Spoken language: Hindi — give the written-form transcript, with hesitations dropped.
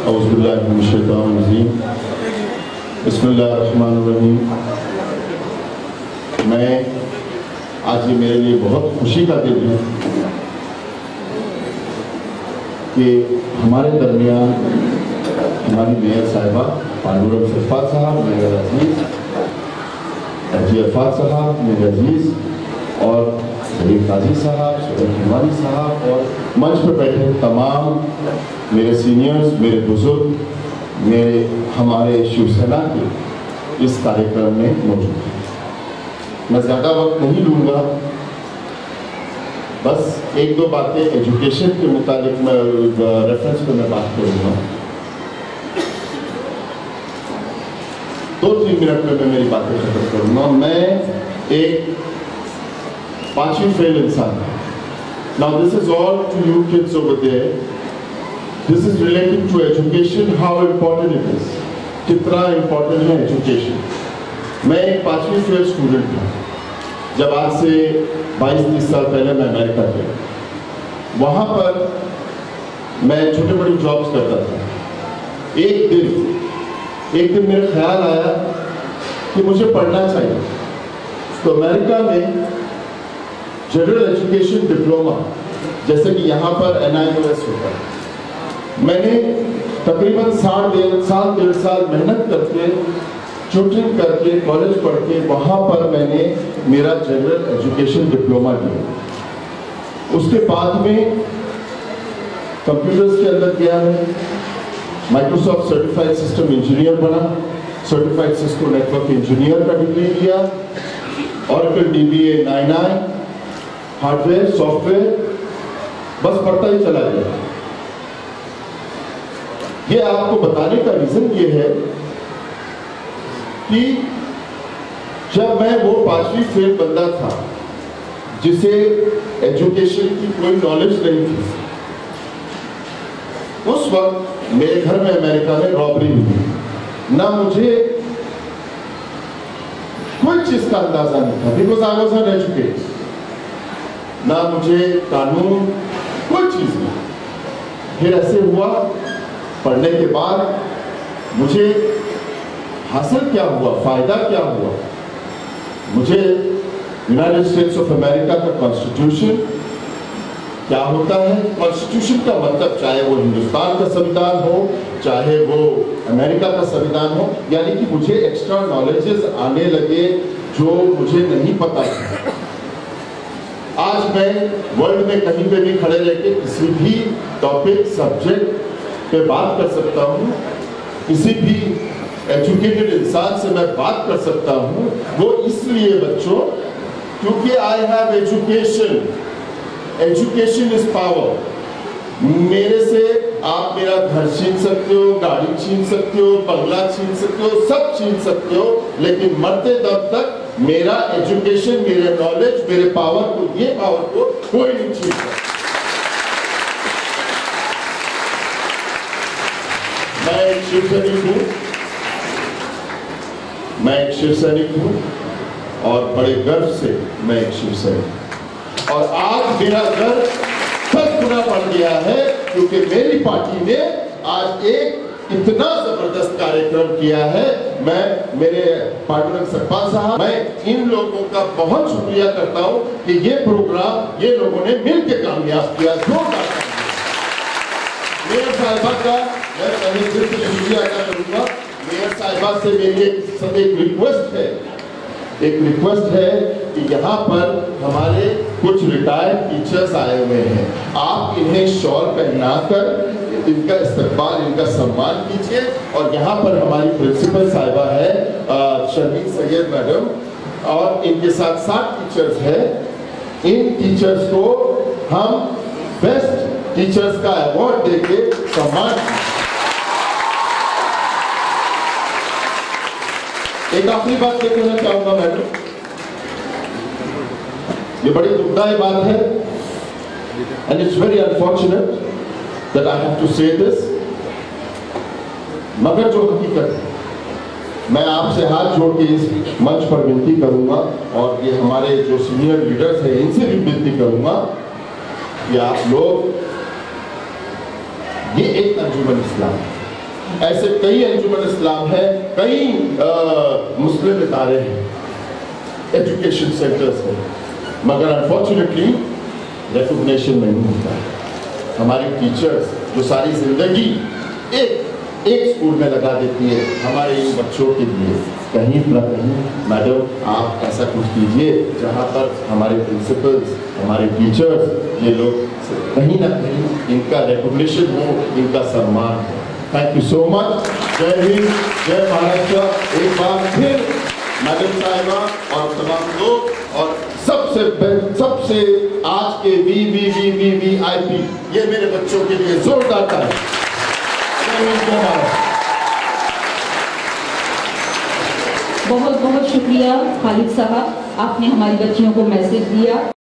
औज़ुबिल्लाहिमिनश्शैतानिर्रजीम बिस्मिल्लाहिर्रहमानिर्रहीम। मैं आज ये मेरे लिए बहुत खुशी का दिन है कि हमारे दरमियान हमारी मेयर साहिबा पांडुरंग सरफराज साहब, मेरे अजीज एफजी अरफात साहब, मेरे अजीज और सलीम काजी साहब, सुरेश हिमानी साहब और मंच पर बैठे तमाम मेरे सीनियर्स, मेरे बुजुर्ग, मेरे हमारे शिवसेना के इस कार्यक्रम में मौजूद हैं। मैं ज़्यादा वक्त नहीं लूँगा, बस एक दो बातें एजुकेशन के मुताबिक मैं रेफरेंस पे मैं बात करूँगा। 2-3 मिनट में मैं मेरी बातें खत्म करूँगा। मैं एक 5वीं फेल इंसान हूँ। Now this is all to you kids over there. This is relating to education, how important it is. कितना important है education. मैं एक 5वीं फेल स्टूडेंट हूँ। जब आज से 22-30 साल पहले मैं अमेरिका गया, वहाँ पर मैं छोटे बड़ी जॉब्स करता था। एक दिन मेरा ख्याल आया कि मुझे पढ़ना चाहिए। तो अमेरिका में जनरल एजुकेशन डिप्लोमा, जैसे कि यहाँ पर NIOS होता है, मैंने तकरीबन 1.5 साल मेहनत करके, ट्यूटरिंग करके, कॉलेज पढ़ के वहाँ पर मैंने मेरा जनरल एजुकेशन डिप्लोमा लिया। उसके बाद में कंप्यूटर्स के अंदर गया, मैं माइक्रोसॉफ्ट सर्टिफाइड सिस्टम इंजीनियर बना, सर्टिफाइड सिस्को नेटवर्क इंजीनियर का डिग्री लिया, oracle DBA 9i, hardware software, बस पढ़ता ही चला गया। ये आपको बताने का रीजन ये है कि जब मैं वो 5वीं फेल बंदा था जिसे एजुकेशन की कोई नॉलेज नहीं थी, उस वक्त मेरे घर में अमेरिका में रॉबरी हुई। ना मुझे कोई चीज का अंदाजा नहीं था, बिकॉज आई वॉज अनएजुकेटेड। ना मुझे कानून, कोई चीज नहीं। फिर ऐसे हुआ, पढ़ने के बाद मुझे हासिल क्या हुआ, फायदा क्या हुआ। मुझे यूनाइटेड स्टेट्स ऑफ अमेरिका का कॉन्स्टिट्यूशन क्या होता है, कॉन्स्टिट्यूशन का मतलब चाहे वो हिंदुस्तान का संविधान हो, चाहे वो अमेरिका का संविधान हो, यानी कि मुझे एक्स्ट्रा नॉलेजेस आने लगे जो मुझे नहीं पता था। आज मैं वर्ल्ड में कहीं पे भी खड़े रह के किसी भी टॉपिक, सब्जेक्ट पे बात कर सकता हूँ, किसी भी एजुकेटेड इंसान से मैं बात कर सकता हूँ। वो इसलिए बच्चों, क्योंकि I have education. Education is power. मेरे से आप मेरा घर छीन सकते हो, गाड़ी छीन सकते हो, बंगला छीन सकते हो, सब छीन सकते हो, लेकिन मरते दम तक मेरा एजुकेशन, मेरे नॉलेज, मेरे पावर को, ये पावर को कोई नहीं छीन सकता। मैं एक शिव सैनिक हूँ और बड़े गर्व से मैं एक शिव सैनिक। और आज मेरा गर्व 10 गुना बढ़ गया है, क्योंकि मेरी पार्टी ने आज एक इतना जबरदस्त कार्यक्रम किया है। मैं मेरे पांडुरंग सरफराज साहब, मैं इन लोगों का बहुत शुक्रिया करता हूं कि ये प्रोग्राम ये लोगों ने मिलकर कामयाब किया। मेयर साहिबा का मैं पहले दिल से शुक्रिया अदा करूंगा। मेयर साहिबा से मेरी एक रिक्वेस्ट है कि यहाँ पर हमारे कुछ रिटायर्ड टीचर्स आए हुए हैं, आप इन्हें शॉल पहनाकर इनका इस्तकबाल, इनका सम्मान कीजिए। और यहाँ पर हमारी प्रिंसिपल साहिबा है शर्मीन सैयद मैडम, और इनके साथ 7 टीचर्स हैं। इन टीचर्स को हम बेस्ट टीचर्स का अवार्ड देके सम्मान। एक आखिरी बात ये कहना चाहूंगा मैडम, ये बड़ी दुखदायी बात है, and it's very unfortunate that I have to say this, मगर जो हकीकत है, मैं आपसे हाथ जोड़ के इस मंच पर विनती करूंगा, और ये हमारे जो सीनियर लीडर्स हैं इनसे भी विनती करूंगा कि आप लोग, ये एक अंजुमन इस्लाम है, ऐसे कई अंजुमन इस्लाम है, कई मुस्लिम इदारे हैं, एजुकेशन सेंटर्स हैं, मगर अनफॉर्चुनेटली रिकॉग्निशन नहीं होता है। हमारी टीचर्स जो सारी जिंदगी एक स्कूल में लगा देती है हमारे इन बच्चों के लिए, कहीं ना कहीं मैडम आप ऐसा कुछ कीजिए जहाँ पर हमारे प्रिंसिपल्स, हमारे टीचर्स, ये लोग कहीं ना कहीं इनका रिकॉग्निशन हो, इनका सम्मान हो। Thank you so much. जय हिंद, जय महाराष्ट्र। एक बार फिर मैडम साहिबा और तमाम लोग और सबसे आज के VVVVVIP ये मेरे बच्चों के लिए जोरदार ताली। बहुत बहुत शुक्रिया खालिद साहब, आपने हमारी बच्चियों को मैसेज दिया।